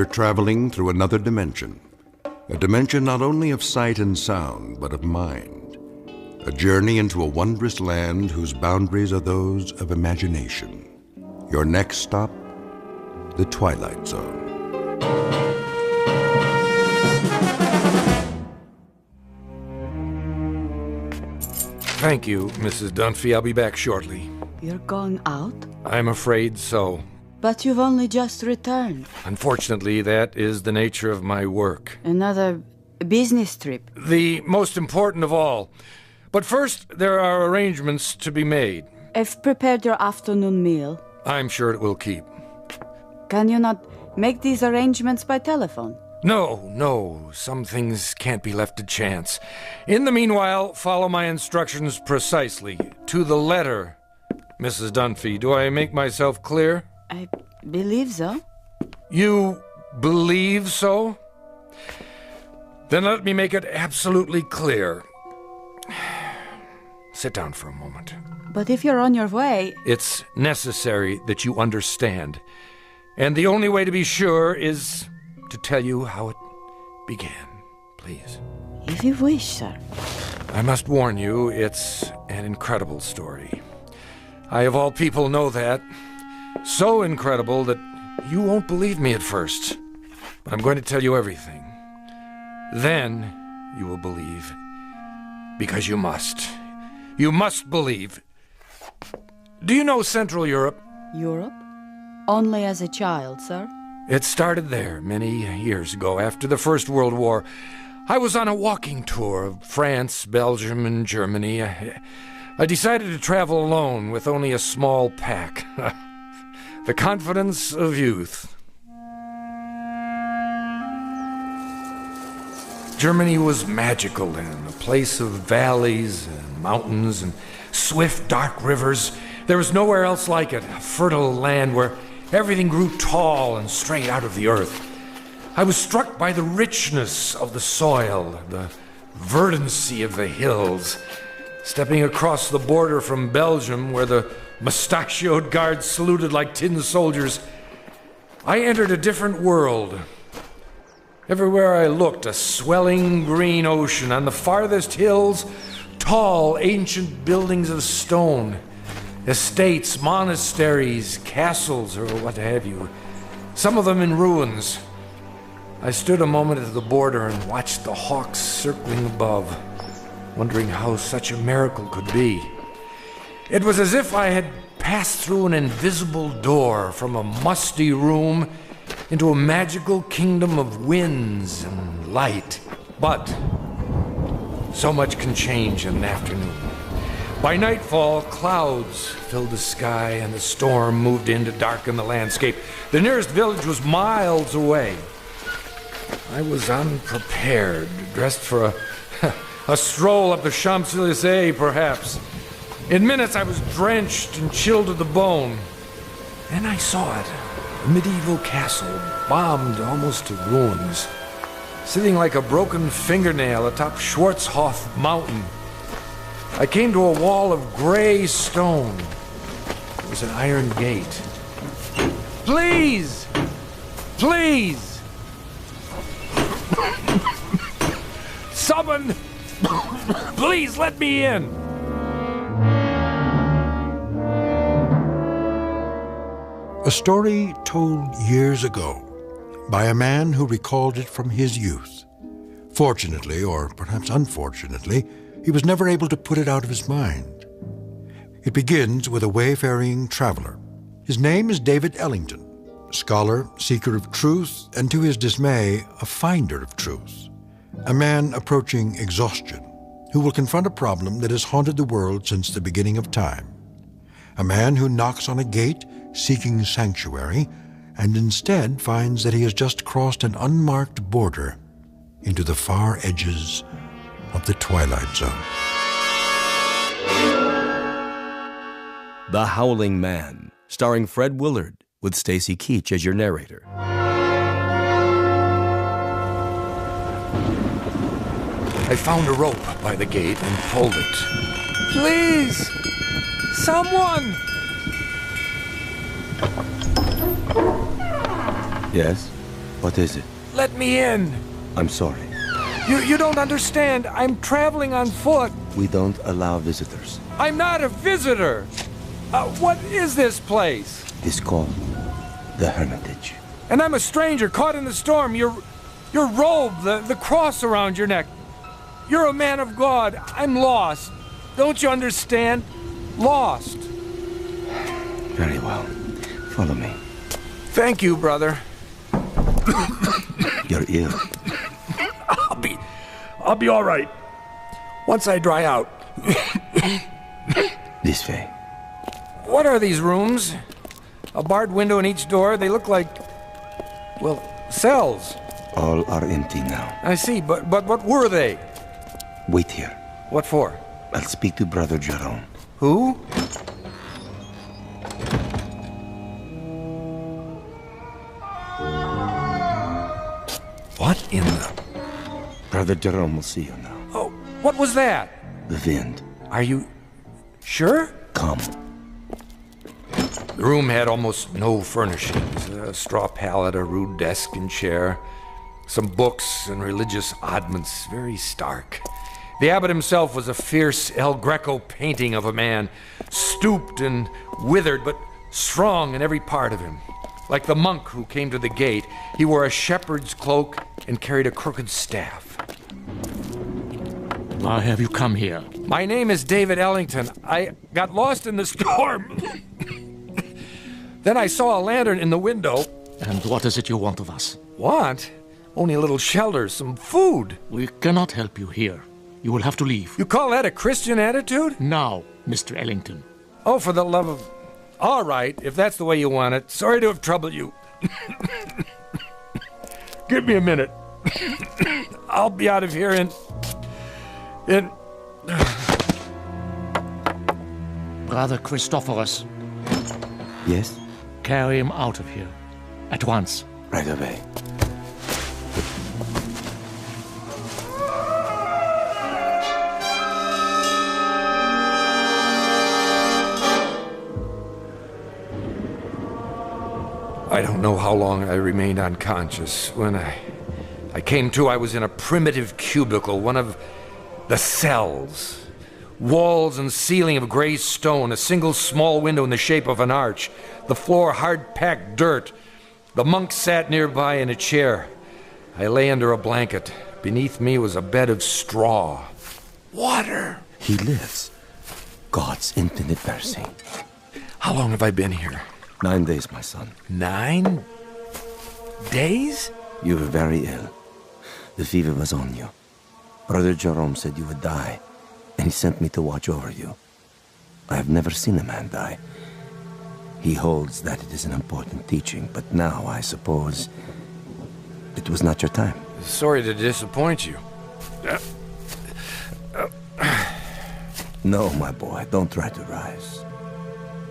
You're traveling through another dimension. A dimension not only of sight and sound, but of mind. A journey into a wondrous land whose boundaries are those of imagination. Your next stop, the Twilight Zone. Thank you, Mrs. Dunphy. I'll be back shortly. You're going out? I'm afraid so. But you've only just returned. Unfortunately, that is the nature of my work. Another business trip? The most important of all. But first, there are arrangements to be made. I've prepared your afternoon meal. I'm sure it will keep. Can you not make these arrangements by telephone? No. Some things can't be left to chance. In the meanwhile, follow my instructions precisely, to the letter. Mrs. Dunphy, do I make myself clear? I believe so. You believe so? Then let me make it absolutely clear. Sit down for a moment. But if you're on your way... It's necessary that you understand. And the only way to be sure is to tell you how it began. Please. If you wish, sir. I must warn you, it's an incredible story. I, of all people, know that. So incredible that you won't believe me at first. But I'm going to tell you everything. Then you will believe. Because you must. You must believe. Do you know Central Europe? Europe? Only as a child, sir. It started there many years ago, after the First World War. I was on a walking tour of France, Belgium, and Germany. I decided to travel alone with only a small pack. The confidence of youth. Germany was magical then, a place of valleys and mountains and swift, dark rivers. There was nowhere else like it, a fertile land where everything grew tall and straight out of the earth. I was struck by the richness of the soil, the verdancy of the hills. Stepping across the border from Belgium, where the mustachioed guards saluted like tin soldiers, I entered a different world. Everywhere I looked, a swelling green ocean. On the farthest hills, tall, ancient buildings of stone. Estates, monasteries, castles, or what have you. Some of them in ruins. I stood a moment at the border and watched the hawks circling above, wondering how such a miracle could be. It was as if I had passed through an invisible door from a musty room into a magical kingdom of winds and light. But so much can change in an afternoon. By nightfall, clouds filled the sky and the storm moved in to darken the landscape. The nearest village was miles away. I was unprepared, dressed for a stroll up the Champs-Élysées, perhaps. In minutes, I was drenched and chilled to the bone. Then I saw it, a medieval castle, bombed almost to ruins, sitting like a broken fingernail atop Schwarzhof Mountain. I came to a wall of gray stone. There was an iron gate. Please! Please! Someone! Please let me in! A story told years ago by a man who recalled it from his youth. Fortunately, or perhaps unfortunately, he was never able to put it out of his mind. It begins with a wayfaring traveler. His name is David Ellington, scholar, seeker of truth, and to his dismay, a finder of truth. A man approaching exhaustion, who will confront a problem that has haunted the world since the beginning of time. A man who knocks on a gate seeking sanctuary, and instead finds that he has just crossed an unmarked border into the far edges of the Twilight Zone. The Howling Man, starring Fred Willard, with Stacy Keach as your narrator. I found a rope by the gate and pulled it. Please! Someone! Yes? What is it? Let me in. I'm sorry. You don't understand. I'm traveling on foot. We don't allow visitors. I'm not a visitor. What is this place? It is called the Hermitage. And I'm a stranger caught in the storm. Your robe, the cross around your neck. You're a man of God. I'm lost. Don't you understand? Lost. Very well. Follow me. Thank you, brother. You're ill. I'll be all right. Once I dry out. This way. What are these rooms? A barred window in each door. They look like, well, cells. All are empty now. I see, but what were they? Wait here. What for? I'll speak to Brother Jerome. Who? What in the... Brother Jerome will see you now. Oh, what was that? The wind. Are you sure? Come. The room had almost no furnishings. A straw pallet, a rude desk and chair, some books and religious oddments, very stark. The abbot himself was a fierce El Greco painting of a man, stooped and withered, but strong in every part of him. Like the monk who came to the gate, he wore a shepherd's cloak and carried a crooked staff. Why have you come here? My name is David Ellington. I got lost in the storm. Then I saw a lantern in the window. And what is it you want of us? Want? Only a little shelter, some food. We cannot help you here. You will have to leave. You call that a Christian attitude? Now, Mr. Ellington. Oh, for the love of... All right, if that's the way you want it. Sorry to have troubled you. Give me a minute. I'll be out of here in... Brother Christophorus. Yes? Carry him out of here. At once. Right away. I don't know how long I remained unconscious. When I came to, I was in a primitive cubicle, one of the cells. Walls and ceiling of gray stone, a single small window in the shape of an arch, the floor hard-packed dirt. The monk sat nearby in a chair. I lay under a blanket. Beneath me was a bed of straw. Water! He lives. God's infinite mercy. How long have I been here? 9 days, my son. 9 days? You were very ill. The fever was on you. Brother Jerome said you would die, and he sent me to watch over you. I have never seen a man die. He holds that it is an important teaching, but now I suppose it was not your time. Sorry to disappoint you. No, my boy, don't try to rise.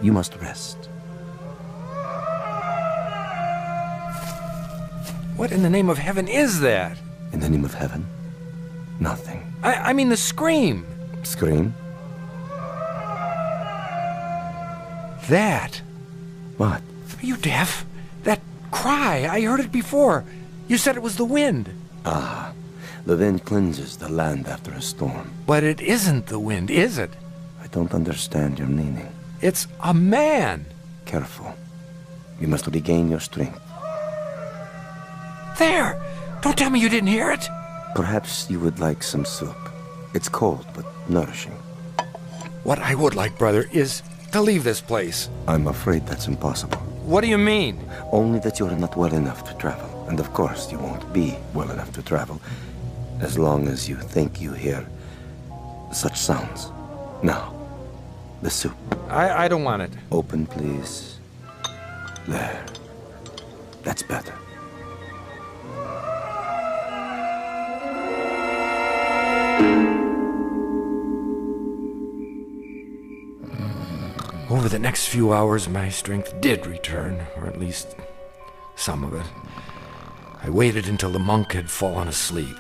You must rest. What in the name of heaven is that? In the name of heaven, nothing. I mean the scream. Scream? That. What? Are you deaf? That cry, I heard it before. You said it was the wind. Ah, the wind cleanses the land after a storm. But it isn't the wind, is it? I don't understand your meaning. It's a man. Careful. You must regain your strength. There! Don't tell me you didn't hear it. Perhaps you would like some soup. It's cold, but nourishing. What I would like, brother, is to leave this place. I'm afraid that's impossible. What do you mean? Only that you're not well enough to travel. And of course, you won't be well enough to travel as long as you think you hear such sounds. Now, the soup. I don't want it. Open, please. There. That's better. Over the next few hours, my strength did return, or at least some of it. I waited until the monk had fallen asleep.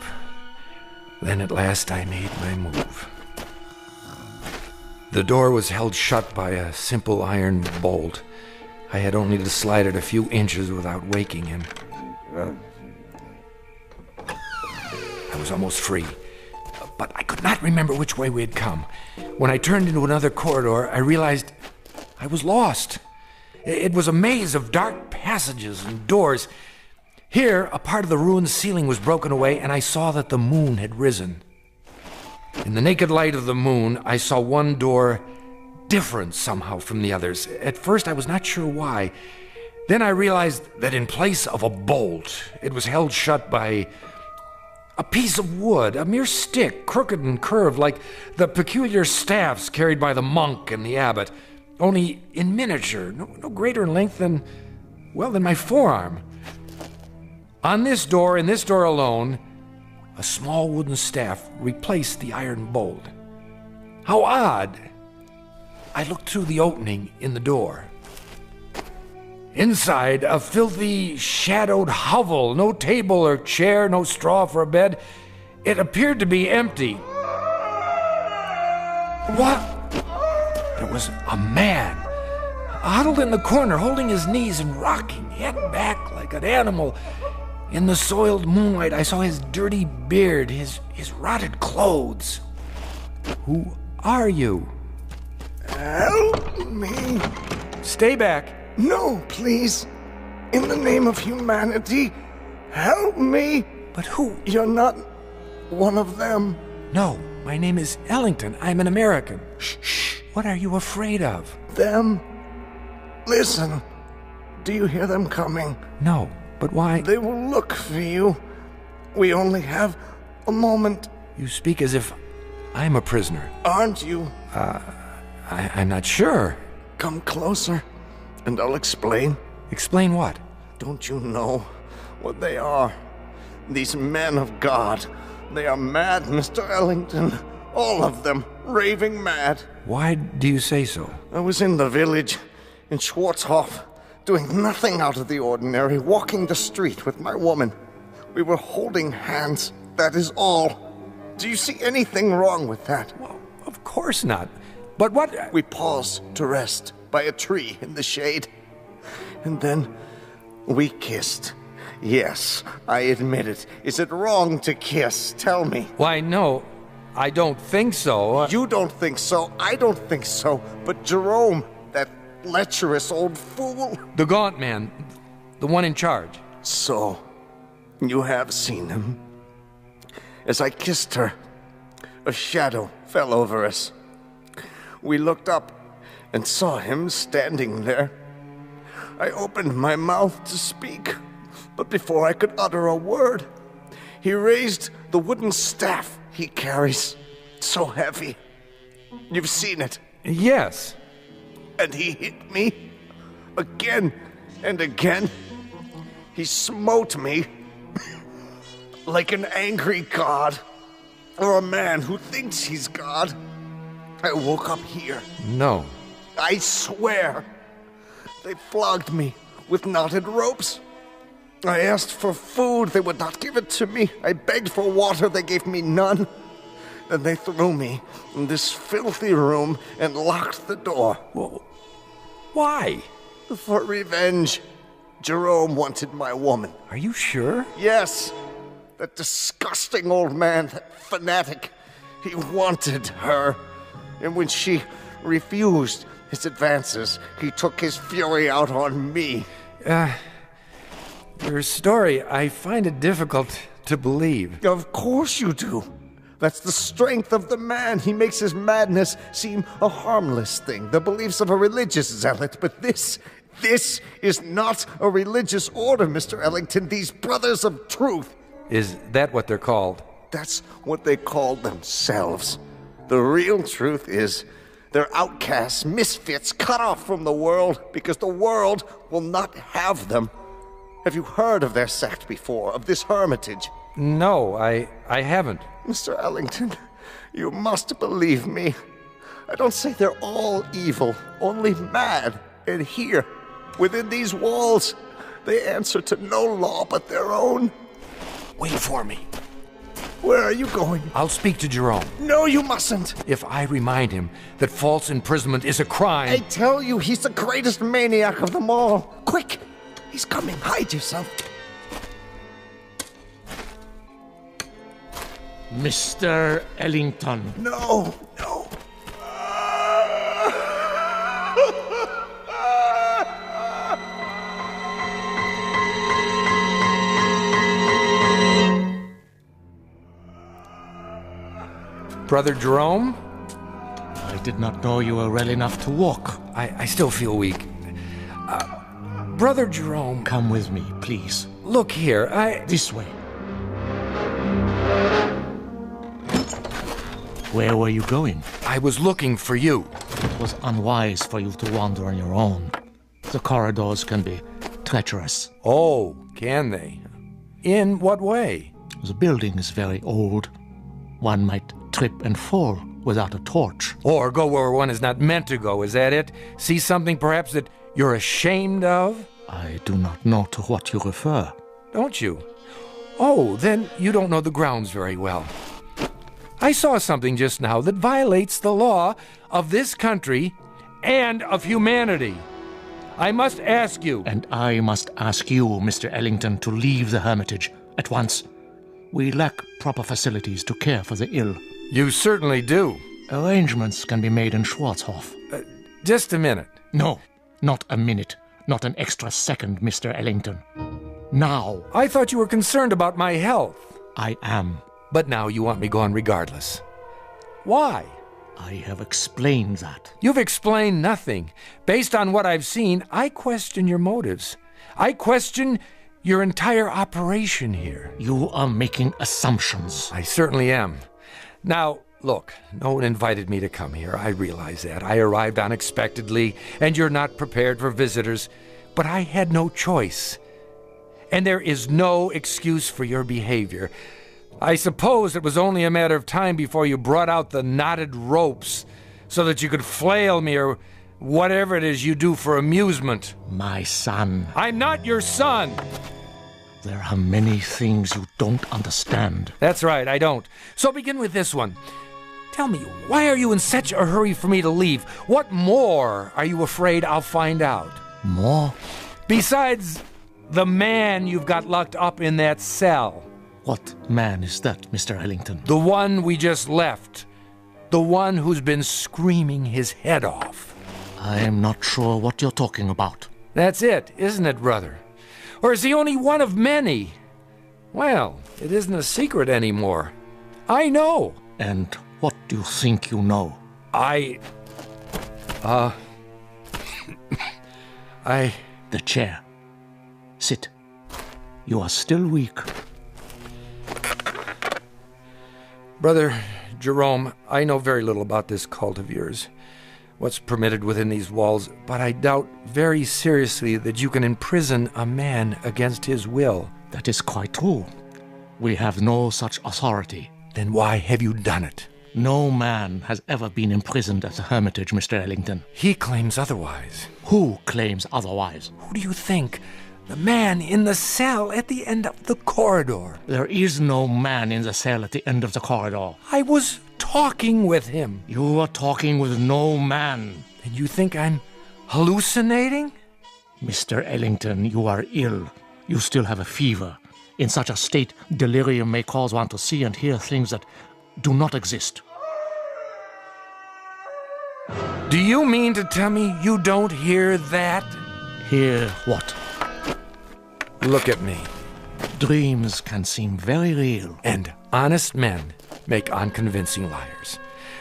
Then at last I made my move. The door was held shut by a simple iron bolt. I had only to slide it a few inches without waking him. was almost free. But I could not remember which way we had come. When I turned into another corridor, I realized I was lost. It was a maze of dark passages and doors. Here, a part of the ruined ceiling was broken away, and I saw that the moon had risen. In the naked light of the moon, I saw one door different somehow from the others. At first, I was not sure why. Then I realized that in place of a bolt, it was held shut by a piece of wood, a mere stick, crooked and curved, like the peculiar staffs carried by the monk and the abbot, only in miniature, no greater in length than my forearm. On this door, in this door alone, a small wooden staff replaced the iron bolt. How odd! I looked through the opening in the door. Inside, a filthy, shadowed hovel, no table or chair, no straw for a bed. It appeared to be empty. What? There was a man, huddled in the corner, holding his knees and rocking, head back like an animal. In the soiled moonlight, I saw his dirty beard, his rotted clothes. Who are you? Help me. Stay back. No, please. In the name of humanity, help me. But who? You're not one of them. No, my name is Ellington. I'm an American. Shh. What are you afraid of? Them. Listen. Do you hear them coming? No, but why? They will look for you. We only have a moment. You speak as if I'm a prisoner. Aren't you? I'm not sure. Come closer, and I'll explain. Explain what? Don't you know what they are? These men of God. They are mad, Mr. Ellington. All of them, raving mad. Why do you say so? I was in the village, in Schwarzhof, doing nothing out of the ordinary, walking the street with my woman. We were holding hands, that is all. Do you see anything wrong with that? Well, of course not. But what? We paused to rest by a tree in the shade. And then we kissed. Yes, I admit it. Is it wrong to kiss? Tell me. Why, no, I don't think so. You don't think so, I don't think so. But Jerome, that lecherous old fool. The gaunt man, the one in charge. So, you have seen him. As I kissed her, a shadow fell over us. We looked up and saw him standing there. I opened my mouth to speak, but before I could utter a word, he raised the wooden staff he carries, so heavy. You've seen it. Yes. And he hit me again and again. He smote me like an angry god, or a man who thinks he's God. I woke up here. No. I swear. They flogged me with knotted ropes. I asked for food, they would not give it to me. I begged for water, they gave me none. Then they threw me in this filthy room and locked the door. Well, why? For revenge. Jerome wanted my woman. Are you sure? Yes. That disgusting old man, that fanatic. He wanted her. And when she refused his advances, he took his fury out on me. Your story, I find it difficult to believe. Of course you do. That's the strength of the man. He makes his madness seem a harmless thing, the beliefs of a religious zealot. But this is not a religious order, Mr. Ellington. These brothers of truth. Is that what they're called? That's what they call themselves. The real truth is they're outcasts, misfits, cut off from the world because the world will not have them. Have you heard of their sect before, of this hermitage? No, I haven't. Mr. Ellington, you must believe me. I don't say they're all evil, only mad. And here, within these walls, they answer to no law but their own. Wait for me. Where are you going? I'll speak to Jerome. No, you mustn't. If I remind him that false imprisonment is a crime... I tell you, he's the greatest maniac of them all. Quick! He's coming. Hide yourself. Mr. Ellington. No, no. Brother Jerome? I did not know you were well enough to walk. I still feel weak. Brother Jerome. Come with me, please. Look here, This way. Where were you going? I was looking for you. It was unwise for you to wander on your own. The corridors can be treacherous. Oh, can they? In what way? The building is very old. One might trip and fall without a torch. Or go where one is not meant to go, is that it? See something perhaps that you're ashamed of? I do not know to what you refer. Don't you? Oh, then you don't know the grounds very well. I saw something just now that violates the law of this country and of humanity. I must ask you. And I must ask you, Mr. Ellington, to leave the hermitage at once. We lack proper facilities to care for the ill. You certainly do. Arrangements can be made in Schwarzhof. Just a minute. No, not a minute. Not an extra second, Mr. Ellington. Now. I thought you were concerned about my health. I am. But now you want me gone regardless. Why? I have explained that. You've explained nothing. Based on what I've seen, I question your motives. I question your entire operation here. You are making assumptions. I certainly am. Now, look, no one invited me to come here. I realize that. I arrived unexpectedly, and you're not prepared for visitors. But I had no choice. And there is no excuse for your behavior. I suppose it was only a matter of time before you brought out the knotted ropes so that you could flail me or whatever it is you do for amusement. My son. I'm not your son! There are many things you don't understand. That's right, I don't. So begin with this one. Tell me, why are you in such a hurry for me to leave? What more are you afraid I'll find out? More? Besides the man you've got locked up in that cell. What man is that, Mr. Ellington? The one we just left. The one who's been screaming his head off. I am not sure what you're talking about. That's it, isn't it, brother? Or is he only one of many? Well, it isn't a secret anymore. I know. And what do you think you know? The chair. Sit. You are still weak. Brother Jerome, I know very little about this cult of yours, what's permitted within these walls, but I doubt very seriously that you can imprison a man against his will. That is quite true. We have no such authority. Then why have you done it? No man has ever been imprisoned at the Hermitage, Mr. Ellington. He claims otherwise. Who claims otherwise? Who do you think? The man in the cell at the end of the corridor. There is no man in the cell at the end of the corridor. I was talking with him. You are talking with no man. And you think I'm hallucinating? Mr. Ellington, you are ill. You still have a fever. In such a state, delirium may cause one to see and hear things that do not exist. Do you mean to tell me you don't hear that? Hear what? Look at me. Dreams can seem very real. And honest men make unconvincing liars.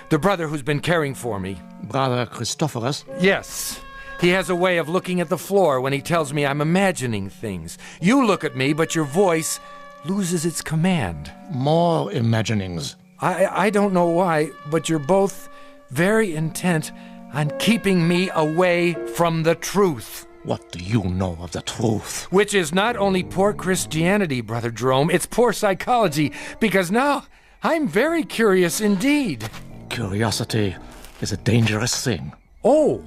The brother who's been caring for me. Brother Christophorus? Yes. He has a way of looking at the floor when he tells me I'm imagining things. You look at me, but your voice loses its command. More imaginings. I don't know why, but you're both very intent on keeping me away from the truth. What do you know of the truth? Which is not only poor Christianity, Brother Jerome, it's poor psychology, because now I'm very curious indeed. Curiosity is a dangerous thing. Oh,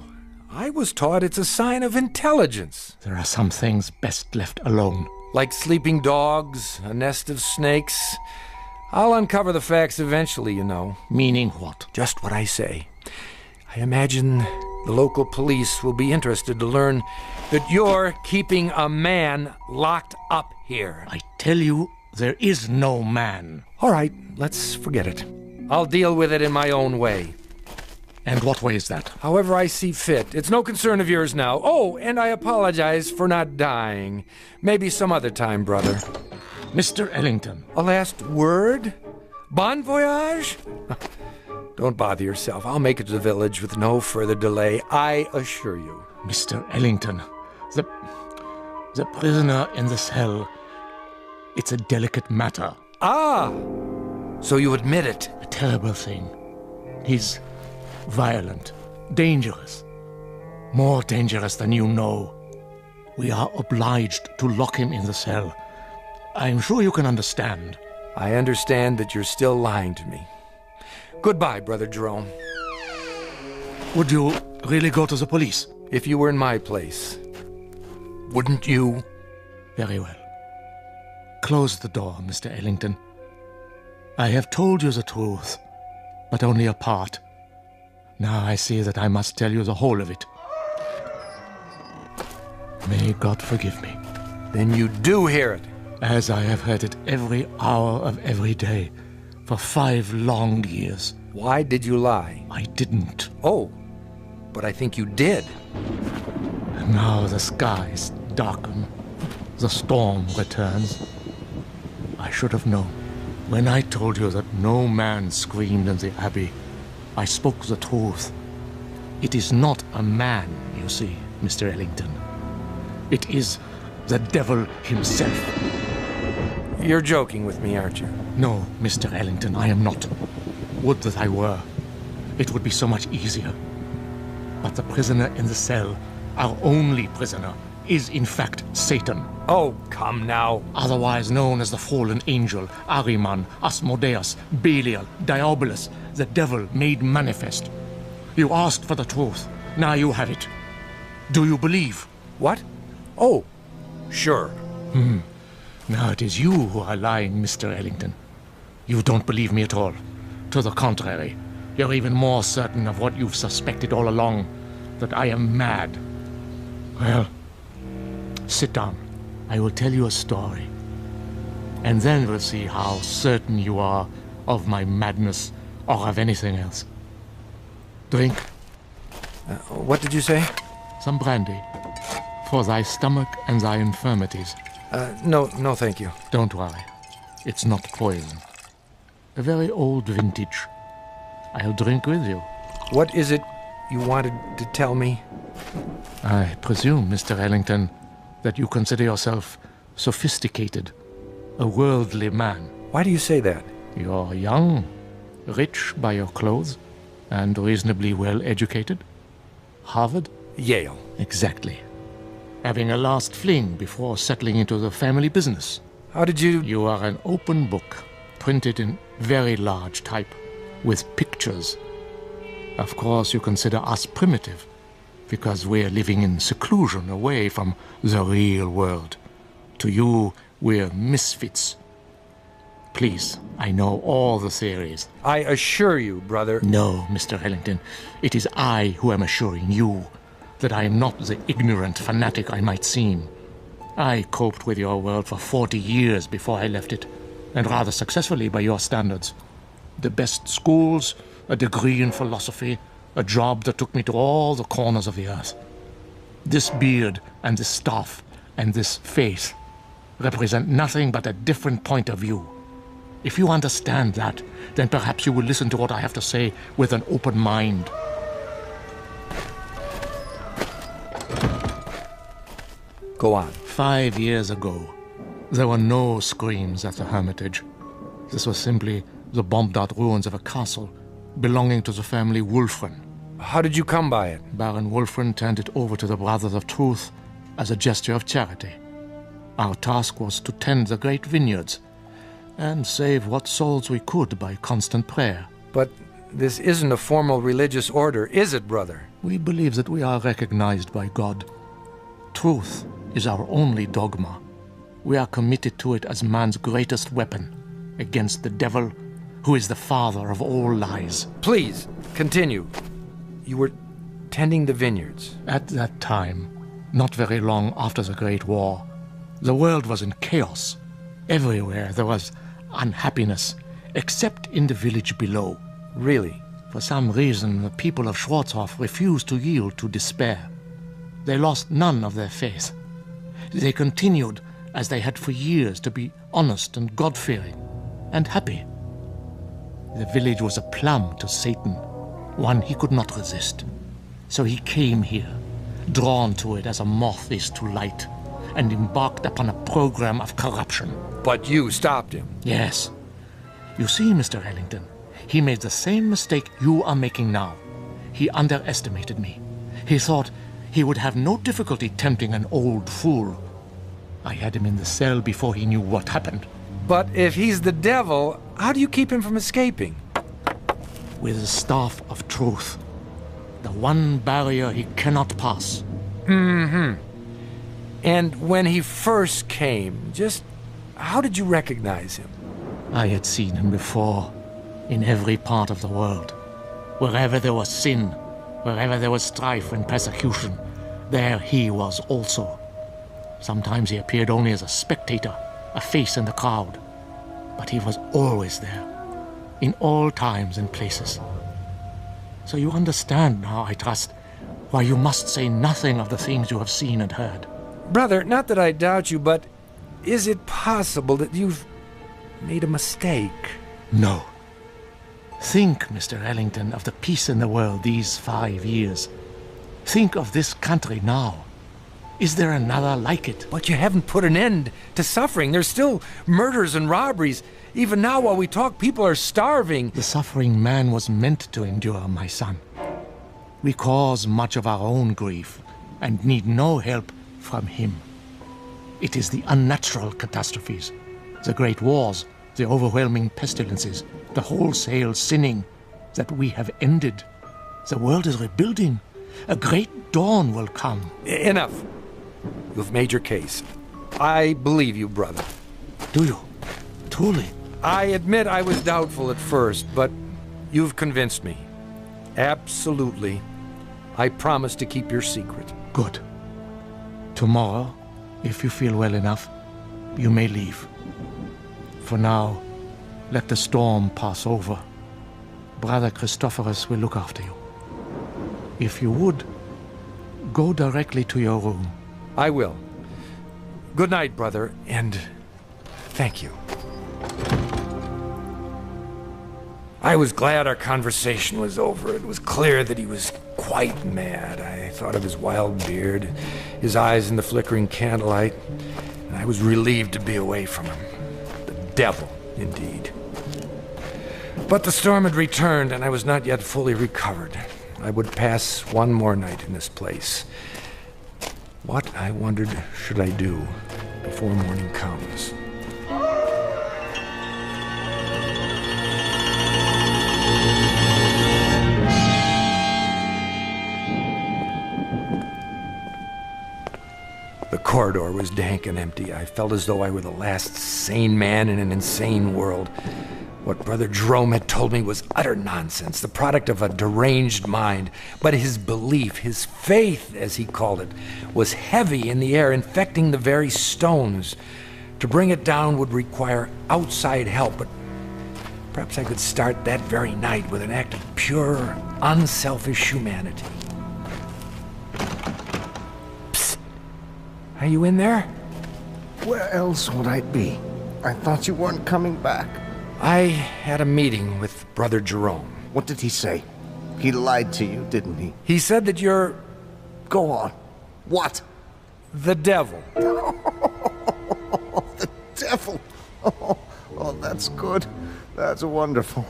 I was taught it's a sign of intelligence. There are some things best left alone. Like sleeping dogs, a nest of snakes. I'll uncover the facts eventually, you know. Meaning what? Just what I say. I imagine the local police will be interested to learn that you're keeping a man locked up here. I tell you, There is no man. All right, let's forget it. I'll deal with it in my own way. And what way is that? However I see fit. It's no concern of yours now. Oh, and I apologize for not dying. Maybe some other time, brother. Mr. Ellington. A last word? Bon voyage? Don't bother yourself. I'll make it to the village with no further delay, I assure you. Mr. Ellington, the prisoner in the cell, it's a delicate matter. Ah! So you admit it? A terrible thing. He's violent, dangerous. More dangerous than you know. We are obliged to lock him in the cell. I'm sure you can understand. I understand that you're still lying to me. Goodbye, Brother Jerome. Would you really go to the police? If you were in my place, wouldn't you? Very well. Close the door, Mr. Ellington. I have told you the truth, but only a part. Now I see that I must tell you the whole of it. May God forgive me. Then you do hear it. As I have heard it every hour of every day for 5 long years. Why did you lie? I didn't. Oh, but I think you did. And now the skies darken. The storm returns. I should have known. When I told you that no man screamed in the abbey, I spoke the truth. It is not a man, you see, Mr. Ellington. It is the devil himself. You're joking with me, aren't you? No, Mr. Ellington, I am not. Would that I were. It would be so much easier. But the prisoner in the cell, our only prisoner, is in fact Satan. Oh, come now. Otherwise known as the fallen angel, Ahriman, Asmodeus, Belial, Diabolus, the devil made manifest. You asked for the truth. Now you have it. Do you believe? What? Oh, sure. Now it is you who are lying, Mr. Ellington. You don't believe me at all. To the contrary, you're even more certain of what you've suspected all along, that I am mad. Well, sit down. I will tell you a story. And then we'll see how certain you are of my madness or of anything else. Drink. What did you say? Some brandy. For thy stomach and thy infirmities. No, thank you. Don't worry. It's not poison. A very old vintage. I'll drink with you. What is it you wanted to tell me? I presume, Mr. Ellington, that you consider yourself sophisticated, a worldly man. Why do you say that? You're young, rich by your clothes, and reasonably well educated. Harvard? Yale. Exactly. Having a last fling before settling into the family business. How did you... You are an open book, printed in very large type, with pictures. Of course, you consider us primitive, because we're living in seclusion away from the real world. To you, we're misfits. Please, I know all the theories. I assure you, brother... No, Mr. Ellington, it is I who am assuring you that I am not the ignorant fanatic I might seem. I coped with your world for 40 years before I left it, and rather successfully by your standards. The best schools, a degree in philosophy, a job that took me to all the corners of the earth. This beard and this staff and this face represent nothing but a different point of view. If you understand that, then perhaps you will listen to what I have to say with an open mind. Go on. 5 years ago, there were no screams at the Hermitage. This was simply the bombed-out ruins of a castle belonging to the family Wulfren. How did you come by it? Baron Wulfren turned it over to the Brothers of Truth as a gesture of charity. Our task was to tend the great vineyards and save what souls we could by constant prayer. But this isn't a formal religious order, is it, brother? We believe that we are recognized by God. Truth is our only dogma. We are committed to it as man's greatest weapon against the devil, who is the father of all lies. Please, continue. You were tending the vineyards. At that time, not very long after the Great War, the world was in chaos. Everywhere there was unhappiness, except in the village below. Really? For some reason, the people of Schwarzhof refused to yield to despair. They lost none of their faith. They continued, as they had for years, to be honest and God-fearing and happy. The village was a plum to Satan, one he could not resist. So he came here, drawn to it as a moth is to light, and embarked upon a program of corruption. But you stopped him. Yes. You see, Mr. Ellington, he made the same mistake you are making now. He underestimated me. He thought he would have no difficulty tempting an old fool. I had him in the cell before he knew what happened. But if he's the devil, how do you keep him from escaping? With the staff of truth. The one barrier he cannot pass. Mm-hmm. And when he first came, just how did you recognize him? I had seen him before, in every part of the world. Wherever there was sin, wherever there was strife and persecution, there he was also. Sometimes he appeared only as a spectator, a face in the crowd. But he was always there, in all times and places. So you understand now, I trust, why you must say nothing of the things you have seen and heard. Brother, not that I doubt you, but is it possible that you've made a mistake? No. Think, Mr. Ellington, of the peace in the world these 5 years. Think of this country now. Is there another like it? But you haven't put an end to suffering. There's still murders and robberies. Even now, while we talk, people are starving. The suffering man was meant to endure, my son. We cause much of our own grief and need no help from him. It is the unnatural catastrophes, the great wars, the overwhelming pestilences, the wholesale sinning that we have ended. The world is rebuilding. A great dawn will come. Enough. You've made your case. I believe you, brother. Do you? Truly? I admit I was doubtful at first, but you've convinced me. Absolutely. I promise to keep your secret. Good. Tomorrow, if you feel well enough, you may leave. For now, let the storm pass over. Brother Christophorus will look after you. If you would, go directly to your room. I will. Good night, brother, and thank you. I was glad our conversation was over. It was clear that he was quite mad. I thought of his wild beard, his eyes in the flickering candlelight, and I was relieved to be away from him. The devil, indeed. But the storm had returned, and I was not yet fully recovered. I would pass one more night in this place. What, I wondered, should I do before morning comes? The corridor was dank and empty. I felt as though I were the last sane man in an insane world. What Brother Jerome had told me was utter nonsense, the product of a deranged mind. But his belief, his faith, as he called it, was heavy in the air, infecting the very stones. To bring it down would require outside help, but perhaps I could start that very night with an act of pure, unselfish humanity. Psst! Are you in there? Where else would I be? I thought you weren't coming back. I had a meeting with Brother Jerome. What did he say? He lied to you, didn't he? He said that you're... Go on. What? the devil. The devil! Oh, that's good. That's wonderful.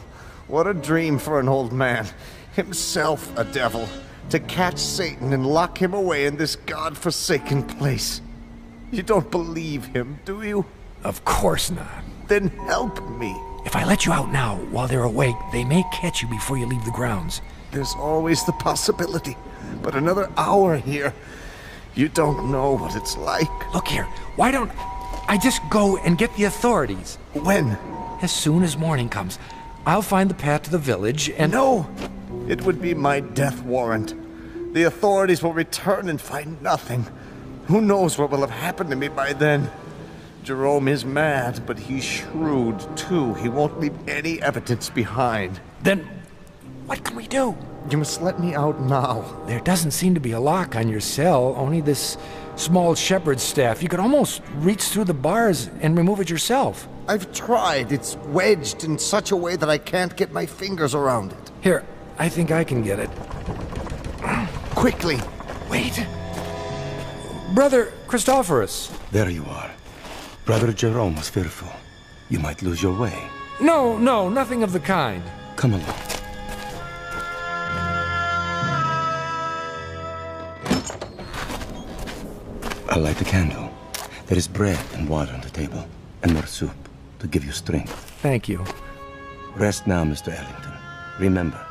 What a dream for an old man. Himself a devil. To catch Satan and lock him away in this god-forsaken place. You don't believe him, do you? Of course not. Then help me. If I let you out now, while they're awake, they may catch you before you leave the grounds. There's always the possibility. But another hour here, you don't know what it's like. Look here, why don't I just go and get the authorities? When? As soon as morning comes. I'll find the path to the village and... No! It would be my death warrant. The authorities will return and find nothing. Who knows what will have happened to me by then? Jerome is mad, but he's shrewd, too. He won't leave any evidence behind. Then, what can we do? You must let me out now. There doesn't seem to be a lock on your cell, only this small shepherd's staff. You could almost reach through the bars and remove it yourself. I've tried. It's wedged in such a way that I can't get my fingers around it. Here, I think I can get it. Quickly. Wait. Brother Christophorus. There you are. Brother Jerome was fearful. You might lose your way. No, nothing of the kind. Come along. I'll light the candle. There is bread and water on the table, and more soup to give you strength. Thank you. Rest now, Mr. Ellington. Remember,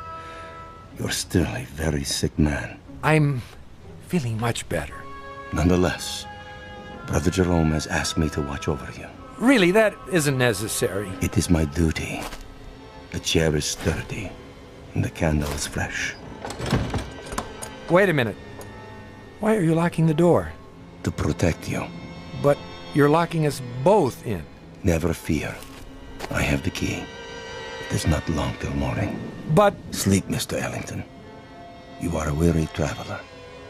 you're still a very sick man. I'm feeling much better. Nonetheless, Brother Jerome has asked me to watch over you. Really, that isn't necessary. It is my duty. The chair is sturdy, and the candle is fresh. Wait a minute. Why are you locking the door? To protect you. But you're locking us both in. Never fear. I have the key. It is not long till morning. But... Sleep, Mr. Ellington. You are a weary traveler.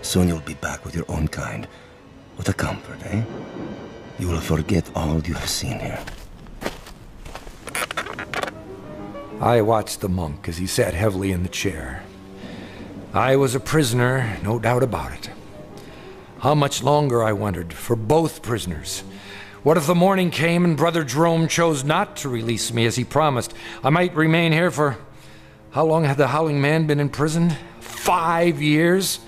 Soon you'll be back with your own kind. What a comfort, eh? You will forget all you have seen here. I watched the monk as he sat heavily in the chair. I was a prisoner, no doubt about it. How much longer, I wondered, for both prisoners? What if the morning came and Brother Jerome chose not to release me as he promised? I might remain here for... How long had the Howling Man been in prison? 5 years?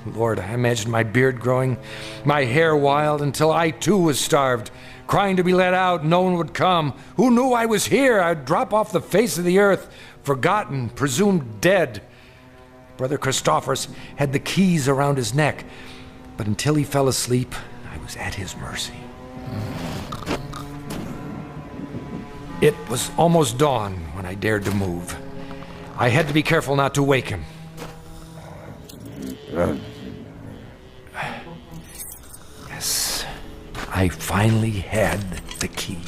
Lord, I imagined my beard growing, my hair wild, until I too was starved, crying to be let out. No one would come. Who knew I was here? I'd drop off the face of the earth, forgotten, presumed dead. Brother Christophorus had the keys around his neck, but until he fell asleep, I was at his mercy. It was almost dawn when I dared to move. I had to be careful not to wake him. Yes, I finally had the key.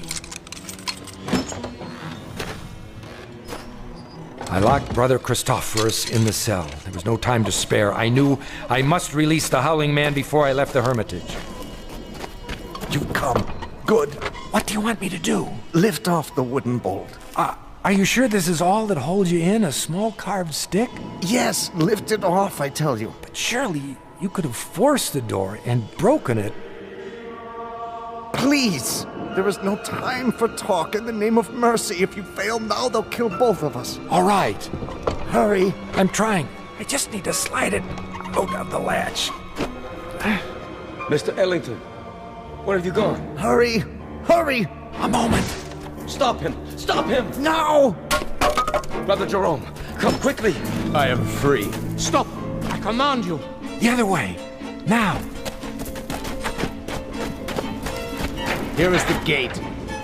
I locked Brother Christophorus in the cell. There was no time to spare. I knew I must release the Howling Man before I left the hermitage. You've come. Good. What do you want me to do? Lift off the wooden bolt. Are you sure this is all that holds you in? A small carved stick? Yes, lift it off, I tell you. But surely you could have forced the door and broken it. Please! There is no time for talk in the name of mercy. If you fail now, they'll kill both of us. All right. Hurry. I'm trying. I just need to slide it out of the latch. Mr. Ellington, where have you gone? Hurry! Hurry! A moment. Stop him! Stop him! Now! Brother Jerome, come quickly! I am free. Stop! I command you! The other way. Now. Here is the gate.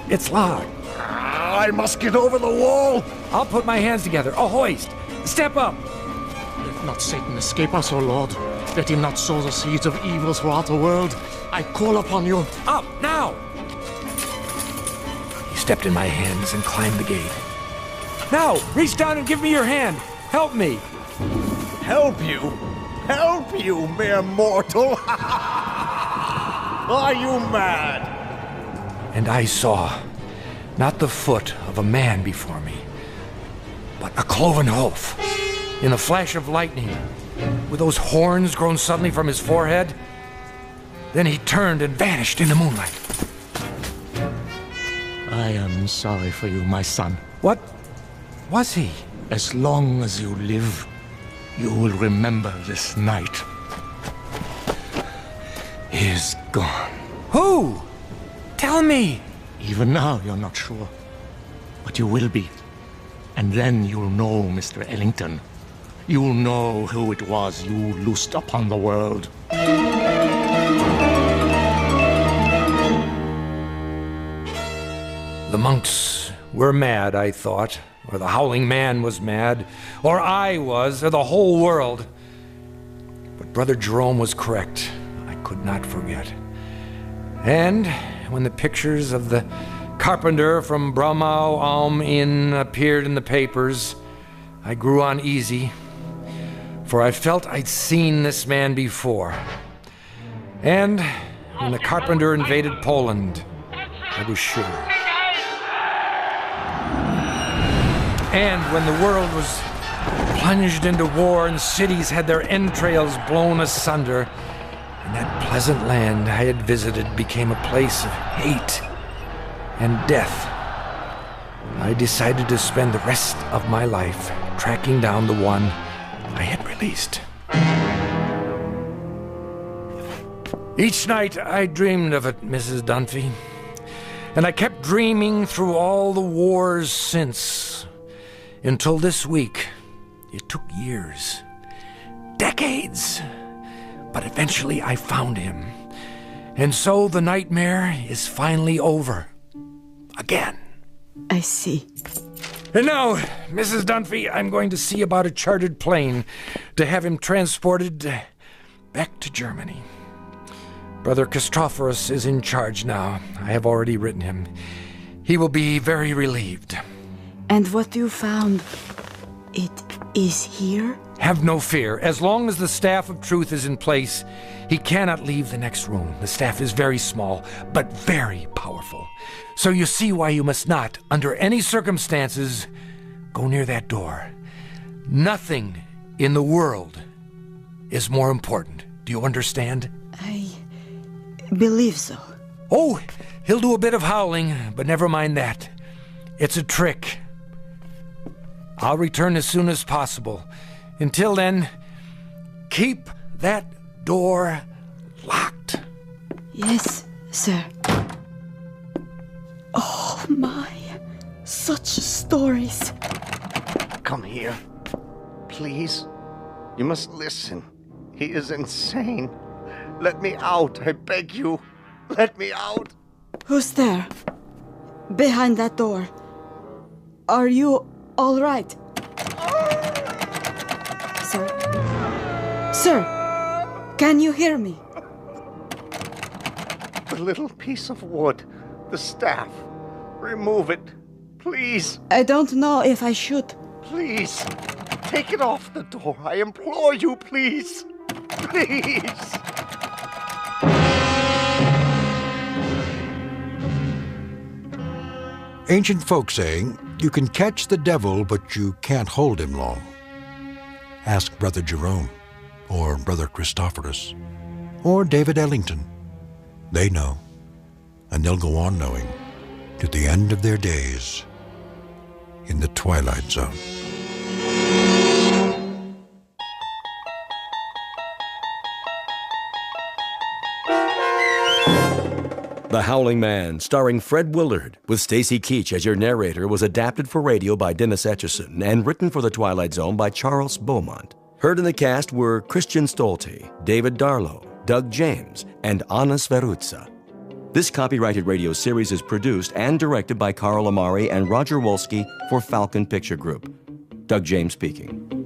It's locked. I must get over the wall. I'll put my hands together. A hoist. Step up. Let not Satan escape us, O Lord. Let him not sow the seeds of evil throughout the world. I call upon you. Up, now! He stepped in my hands and climbed the gate. Now, reach down and give me your hand. Help me. Help you? Help you, mere mortal? Are you mad? And I saw not the foot of a man before me, but a cloven hoof. In a flash of lightning, with those horns grown suddenly from his forehead. Then he turned and vanished in the moonlight. I am sorry for you, my son. What was he? As long as you live, you will remember this night. He is gone. Who? Tell me. Even now, you're not sure. But you will be. And then you'll know, Mr. Ellington. You'll know who it was you loosed upon the world. The monks were mad, I thought. Or the Howling Man was mad. Or I was, or the whole world. But Brother Jerome was correct. I could not forget. And when the pictures of the carpenter from Bromau Inn appeared in the papers, I grew uneasy, for I felt I'd seen this man before. And when the carpenter invaded Poland, I was sure. And when the world was plunged into war and cities had their entrails blown asunder, and that pleasant land I had visited became a place of hate and death, I decided to spend the rest of my life tracking down the one I had released. Each night I dreamed of it, Mrs. Dunphy, and I kept dreaming through all the wars since, until this week. It took years, decades, but eventually I found him. And so the nightmare is finally over. Again. I see. And now, Mrs. Dunphy, I'm going to see about a chartered plane to have him transported back to Germany. Brother Christophorus is in charge now. I have already written him. He will be very relieved. And what you found, it is here? Have no fear. As long as the staff of truth is in place, he cannot leave the next room. The staff is very small, but very powerful. So you see why you must not, under any circumstances, go near that door. Nothing in the world is more important. Do you understand? I believe so. Oh, he'll do a bit of howling, but never mind that. It's a trick. I'll return as soon as possible. Until then, keep that door locked. Yes, sir. Oh my, such stories. Come here. Please. You must listen. He is insane. Let me out, I beg you. Let me out. Who's there? Behind that door. Are you all right? Sir? Sir, can you hear me? The little piece of wood. The staff. Remove it. Please. I don't know if I should. Please. Take it off the door. I implore you, please. Please. Ancient folk saying, you can catch the devil, but you can't hold him long. Ask Brother Jerome, or Brother Christophorus, or David Ellington. They know, and they'll go on knowing to the end of their days in the Twilight Zone. The Howling Man, starring Fred Willard, with Stacy Keach as your narrator, was adapted for radio by Dennis Etchison and written for The Twilight Zone by Charles Beaumont. Heard in the cast were Christian Stolte, David Darlow, Doug James, and Anna Sverutza. This copyrighted radio series is produced and directed by Carl Amari and Roger Wolski for Falcon Picture Group. Doug James speaking.